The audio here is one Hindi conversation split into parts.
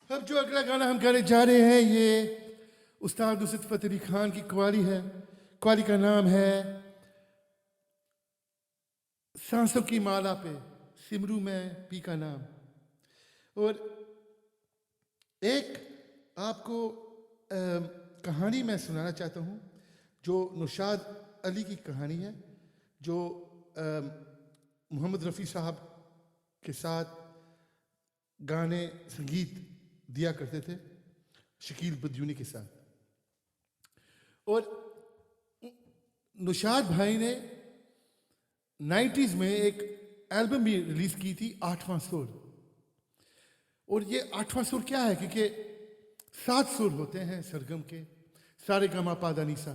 अब जो अगला गाना हम गाने जा रहे हैं ये उस्ताद नुसरत फ़तेह अली खान की कव्वाली है। कव्वाली का नाम है सांसों की माला पे सिमरू में पी का नाम। और एक आपको कहानी मैं सुनाना चाहता हूँ जो नौशाद अली की कहानी है, जो मोहम्मद रफ़ी साहब के साथ गाने संगीत दिया करते थे शकील बदयूनी के साथ। और नौशाद भाई ने 90s में एक एल्बम भी रिलीज की थी, आठवां सुर। और ये आठवां सुर क्या है? क्योंकि 7 सुर होते हैं सरगम के, सारे गमा पादा नीसा,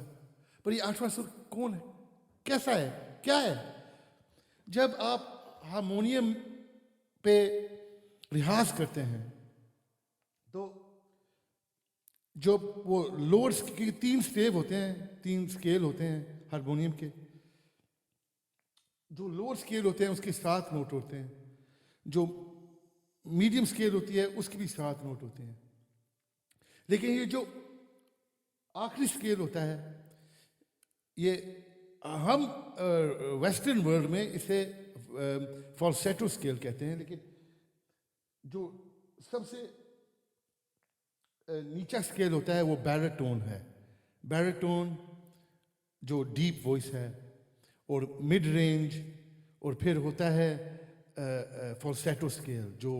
पर ये आठवां सुर कौन है, कैसा है, क्या है? जब आप हारमोनियम पे रियाज करते हैं तो जो वो लोअर के 3 स्टेव होते हैं, 3 स्केल होते हैं हारमोनियम के, जो लोअर स्केल होते हैं उसके 7 नोट होते हैं, जो मीडियम स्केल होती है उसके भी 7 नोट होते हैं। लेकिन ये जो आखिरी स्केल होता है, ये हम वेस्टर्न वर्ल्ड में इसे फॉल्सेटो स्केल कहते हैं, लेकिन जो सबसे नीचा स्केल होता है वो बैरिटोन है। बैरिटोन जो डीप वॉइस है, और मिड रेंज, और फिर होता है फॉल्सेटो स्केल जो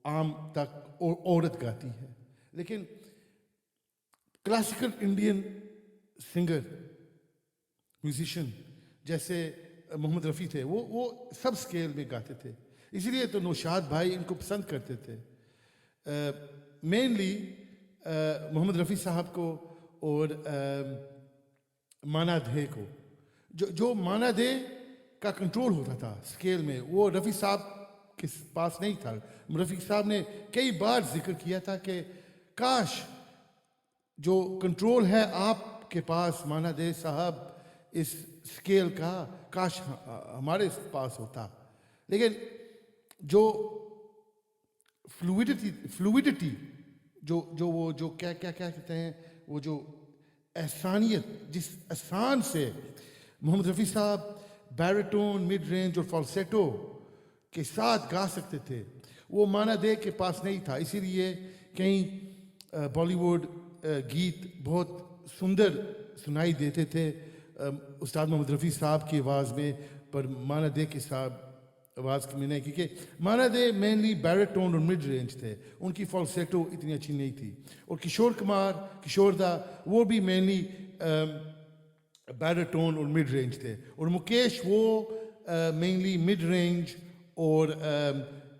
आम तक औरत गाती है। लेकिन क्लासिकल इंडियन सिंगर म्यूजिशियन जैसे मोहम्मद रफ़ी थे, वो सब स्केल में गाते थे, इसलिए तो नौशाद भाई इनको पसंद करते थे। मेनली मोहम्मद रफ़ी साहब को और माना दे को, जो माना दे का कंट्रोल होता था स्केल में, वो रफ़ी साहब के पास नहीं था। रफ़ी साहब ने कई बार जिक्र किया था कि काश जो कंट्रोल है आपके पास माना दे साहब इस स्केल का, काश हमारे पास होता। लेकिन जो फ्लूइडिटी जो क्या कहते हैं, वो जो एहसानियत, जिस एहसान से मोहम्मद रफ़ी साहब बैरिटोन, मिड रेंज और फॉल्सेटो के साथ गा सकते थे, वो माना दे के पास नहीं था। इसीलिए कई बॉलीवुड गीत बहुत सुंदर सुनाई देते थे उस्ताद मोहम्मद रफ़ी साहब की आवाज़ में, पर माना दे के साथ आवाज़ में नहीं, क्योंकि माना दे मेनली बैरिटोन और मिड रेंज थे, उनकी फॉल्सेटो इतनी अच्छी नहीं थी। और किशोर दा वो भी मेनली बैरिटोन और मिड रेंज थे, और मुकेश वो मेनली मिड रेंज और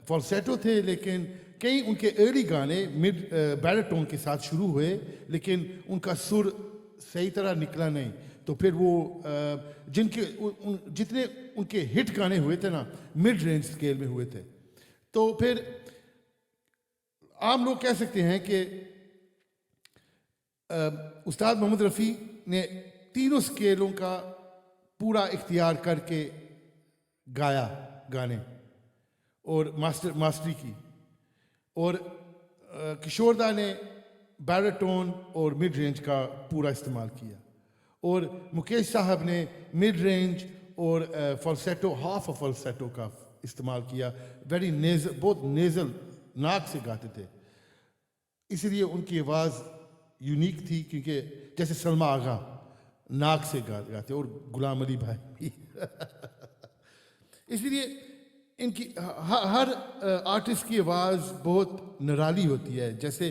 फॉल्सेटो थे। लेकिन कई उनके अर्ली गाने मिड बैरिटोन के साथ शुरू हुए, लेकिन उनका सुर सही तरह निकला नहीं, तो फिर वो जितने उनके हिट गाने हुए थे ना, मिड रेंज स्केल में हुए थे। तो फिर आम लोग कह सकते हैं कि उस्ताद मोहम्मद रफ़ी ने तीनों स्केलों का पूरा इख्तियार करके गाया गाने और मास्टरी की। और किशोरदा ने बैरिटोन और मिड रेंज का पूरा इस्तेमाल किया, और मुकेश साहब ने मिड रेंज और फॉल्सेटो, हाफ ऑफ फॉल्सेटो का इस्तेमाल किया। वेरी नेजल, बहुत नेजल नाक से गाते थे, इसलिए उनकी आवाज़ यूनिक थी, क्योंकि जैसे सलमा आगा नाक से गाते और गुलाम अली भाई भी इसलिए इनकी हर आर्टिस्ट की आवाज़ बहुत निराली होती है। जैसे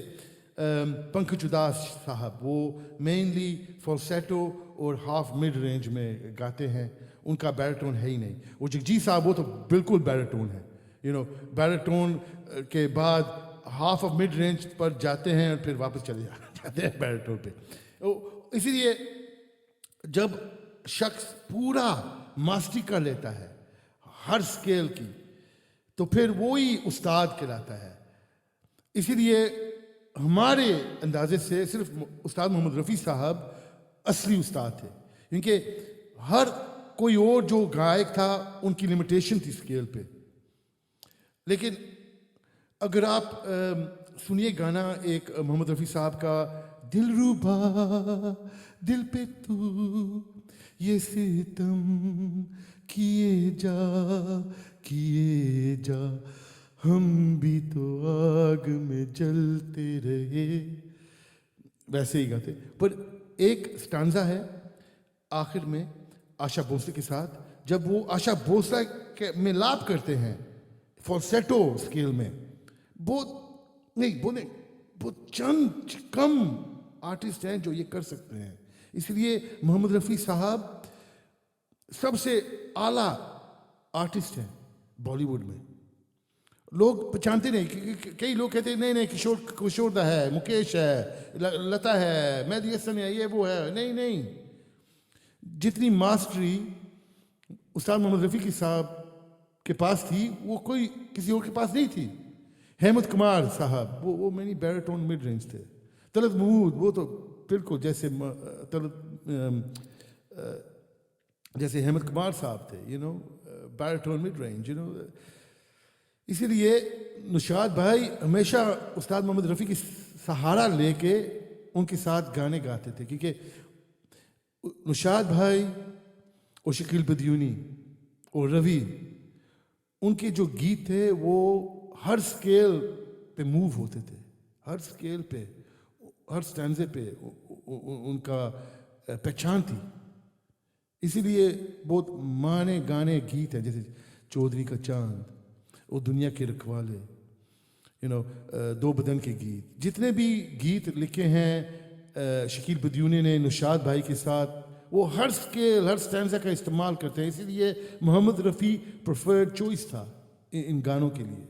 पंकज उदास साहब, वो मेनली फॉल्सेटो और हाफ मिड रेंज में गाते हैं, उनका बैरिटोन है ही नहीं। वो जगजीत साहब वो तो बिल्कुल बैरिटोन है, बैरिटोन के बाद हाफ ऑफ मिड रेंज पर जाते हैं और फिर वापस चले जाते हैं बैरिटोन पे। इसीलिए जब शख्स पूरा मास्टरी कर लेता है हर स्केल की, तो फिर वो ही उस्ताद कहलाता है। इसीलिए हमारे अंदाजे से सिर्फ उस्ताद मोहम्मद रफ़ी साहब असली उस्ताद थे, क्योंकि हर कोई और जो गायक था उनकी लिमिटेशन थी स्केल पे। लेकिन अगर आप सुनिए गाना एक मोहम्मद रफ़ी साहब का, दिलरुबा दिल पे तू ये सितम किए जा हम भी तो आग में जलते रहे, वैसे ही गाते। पर एक स्टांजा है आखिर में आशा भोसले के साथ, जब वो आशा भोसले के मिलाप करते हैं फॉल्सेटो स्केल में, वो चंद कम आर्टिस्ट हैं जो ये कर सकते हैं। इसलिए मोहम्मद रफ़ी साहब सबसे आला आर्टिस्ट हैं बॉलीवुड में। लोग पहचानते नहीं, कई लोग कहते हैं नहीं किशोरदा है, मुकेश है, लता है, मेहदी हसन है, ये वो है। नहीं, जितनी मास्टरी उस्ताद मोहम्मद रफ़ी साहब के पास थी वो कोई किसी और के पास नहीं थी। हेमंत कुमार साहब वो मैंने बैरिटोन मिड रेंज थे। तलत महमूद वो तो बिल्कुल जैसे हेमंत कुमार साहब थे, बैरिटोन मिड रेंज, इसीलिए नुशाद भाई हमेशा उस्ताद मोहम्मद रफ़ी की सहारा लेके उनके साथ गाने गाते थे, क्योंकि नुशाद भाई और शकील बदयूनी और रवि, उनके जो गीत थे वो हर स्केल पे मूव होते थे, हर स्केल पे, हर स्टैंजे पे उनका पहचान थी। इसीलिए बहुत माने गाने गीत हैं, जैसे चौधरी का चांद और दुनिया के रखवाले, दो बदन के गीत, जितने भी गीत लिखे हैं शकील बदयूनी ने नुशाद भाई के साथ, वो हर स्केल, हर स्टैंजा का इस्तेमाल करते हैं। इसीलिए मोहम्मद रफ़ी प्रेफर्ड चॉइस था इन गानों के लिए।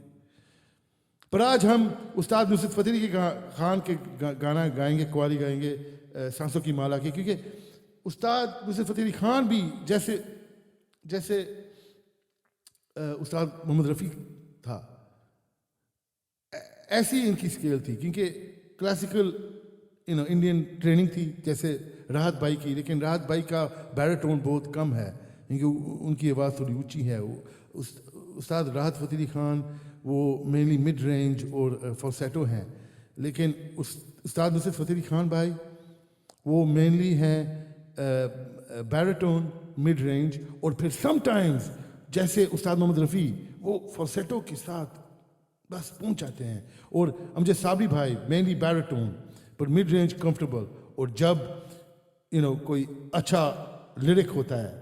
पर आज हम उस्ताद नुसरत फ़तेह अली खान के गाना गाएंगे, कवाली गाएंगे सांसों की माला के, क्योंकि उस्ताद नुसरत फ़तेह अली खान भी जैसे उस्ताद मोहम्मद रफ़ी था, ऐसी इनकी स्केल थी। क्योंकि क्लासिकल इंडियन ट्रेनिंग थी जैसे राहत भाई की, लेकिन राहत भाई का बैरिटोन बहुत कम है, क्योंकि उनकी आवाज़ थोड़ी ऊंची है। उस्ताद राहत फ़तेह अली खान वो मेनली मिड रेंज और फॉल्सेटो हैं, लेकिन उस्ताद नुसरत फ़तेह अली खान भाई वो मेनली हैं बैरिटोन, मिड रेंज, और फिर समटाइम्स जैसे उस्ताद मोहम्मद रफ़ी वो फॉल्सेटो के साथ बस पहुंच जाते हैं। और अमजद साबरी भाई मेनली बैरिटोन पर मिड रेंज कंफर्टेबल, और जब कोई अच्छा लिरिक होता है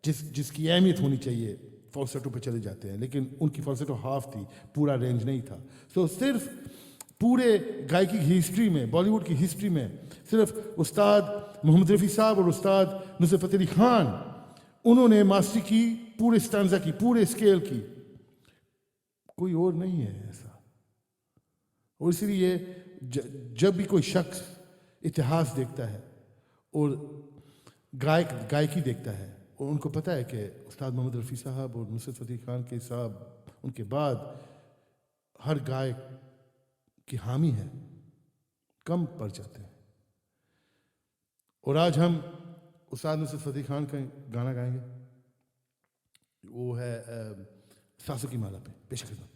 जिसकी अहमियत होनी चाहिए, फॉल्सेटो पे चले जाते हैं। लेकिन उनकी फॉल्सेटो हाफ थी, पूरा रेंज नहीं था। सिर्फ पूरे गायकी की हिस्ट्री में, बॉलीवुड की हिस्ट्री में, सिर्फ उस्ताद मोहम्मद रफ़ी साहब और उस्ताद नुसरत फ़तेह अली खान, उन्होंने मास्टरी की पूरे स्टांजा की, पूरे स्केल की, कोई और नहीं है ऐसा। और इसलिए जब भी कोई शख्स इतिहास देखता है और गायकी देखता है, और उनको पता है कि उस्ताद मोहम्मद रफ़ी साहब और नुसरत फ़तेह खान के साहब उनके बाद हर गायक की हामी है, कम पड़ जाते हैं। और आज हम उस्ताद नुसरत फ़तेह खान का गाना गाएंगे, वो है सांसों की माला पे। पेश खिदमत।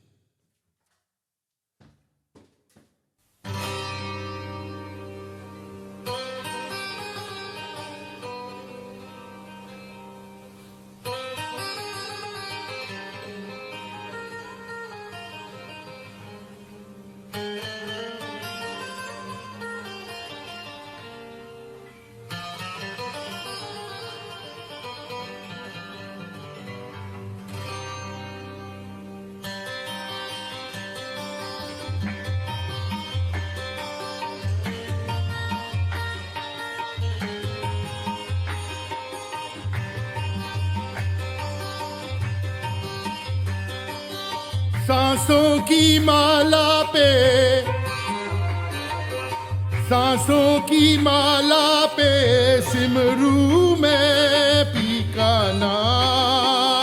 सांसों की माला पे, सांसों की माला पे सिमरू मैं पी का नाम,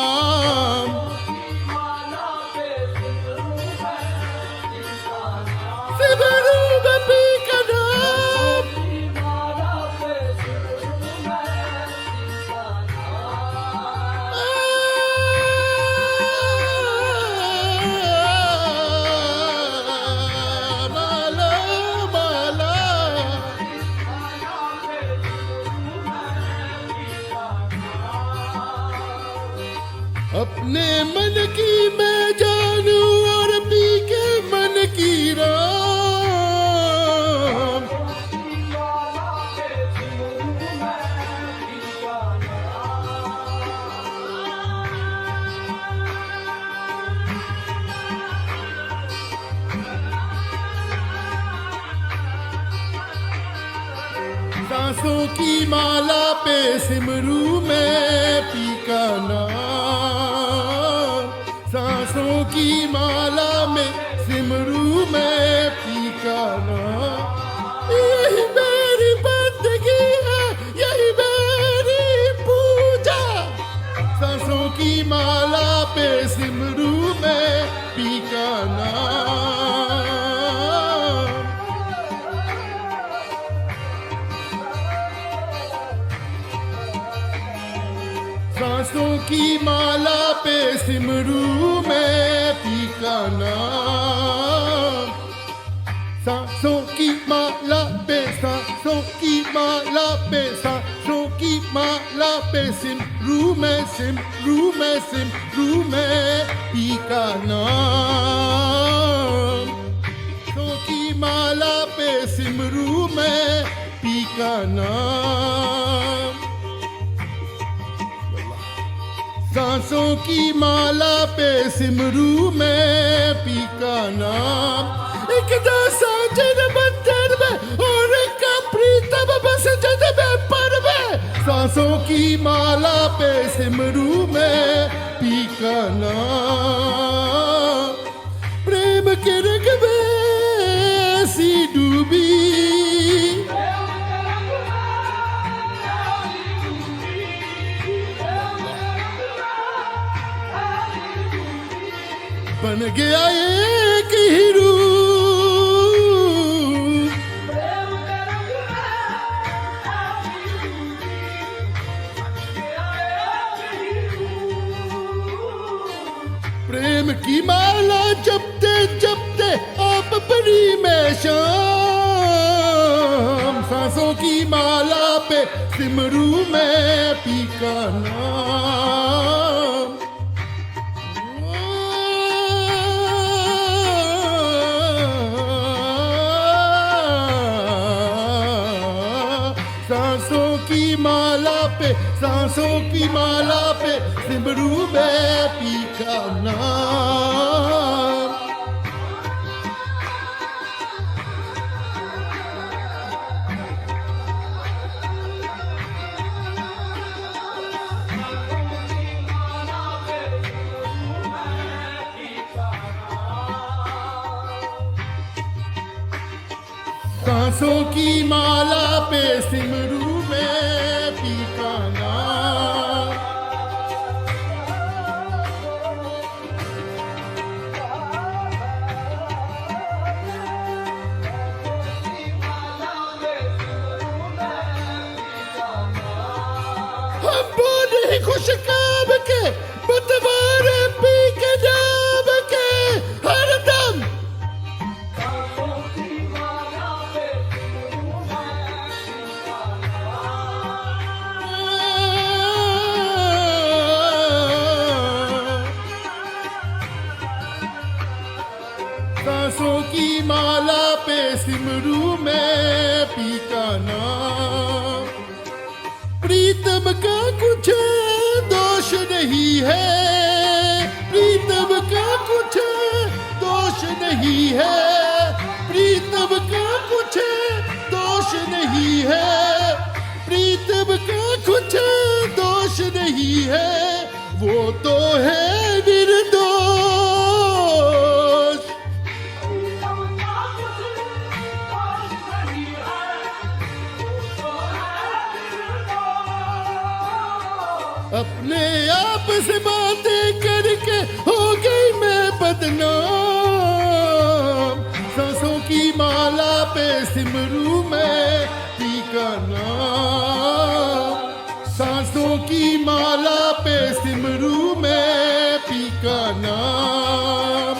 सिमरू मैं पी का नाम, सांसों की माला पे सिमरू में पी का नाम, सांसों की माला में सिमरू में पी का नाम। यही मेरी बंदगी है, यही मेरी पूजा, सांसों की माला पे सिमरू में पी का नाम। सांसों की माला पे सिमरू में पी का नाम, सांसों की माला पे, सांसों की माला पे, सांसों की माला पे सिमरू में, सिमरू में, सिमरू में पी का नाम, सांसों की माला पे सिमरू में पी का नाम। सांसों की माला पे सिमरू में पी का नाम। एक दासा जन मंदिर में और एक प्रीतम बस जन में पर में, सांसों की माला पे सिमरू में पी का नाम। प्रेम के रंग में ऐसी डूबी, बन गया एक ही रूप, प्रेम की माला जपते जपते आप बनी में शाम, सांसों की माला पे सिमरू में पी का नाम। सांसों की माला पे, सांसों की माला पे सिमरू में पी का नाम। सांसों की माला पे सिमरू में पी का नाम। हम बोले खुश काम के बतवारे पी के नाम के हरदम, सांसों की माला पे सिमरू में पी का नाम। प्रीतम का कुछ दोष नहीं है, प्रीतम का कुछ दोष नहीं है, प्रीतम का कुछ दोष नहीं है, प्रीतम का कुछ दोष नहीं है, वो तो है निर्दोष। अपने आप से बातें करके हो गई मैं बदनाम, सांसों की माला पे सिमरू में पी का नाम, सांसों की माला पे सिमरू में पी का नाम।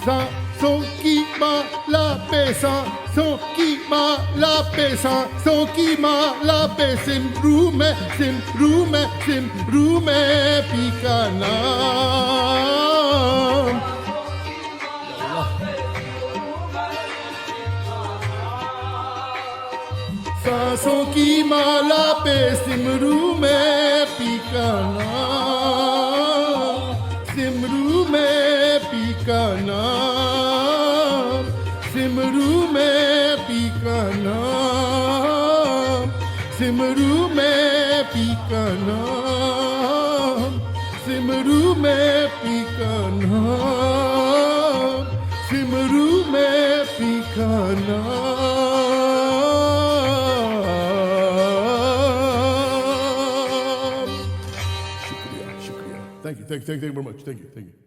सांसों की माला पे, सांसों की माला पे, सांसों की माला पे सिमरू में, सिमरू में, सिमरू में पी का नाम। सांसों की माला पे सिमरू में पी का नाम, सिमरू में पी का नाम, सिमरू में पी का नाम, सिमरू में पी का नाम, सिमरू में पी का नाम, सिमरू में पी का नाम। शुक्रिया, शुक्रिया। Thank you very much. Thank you.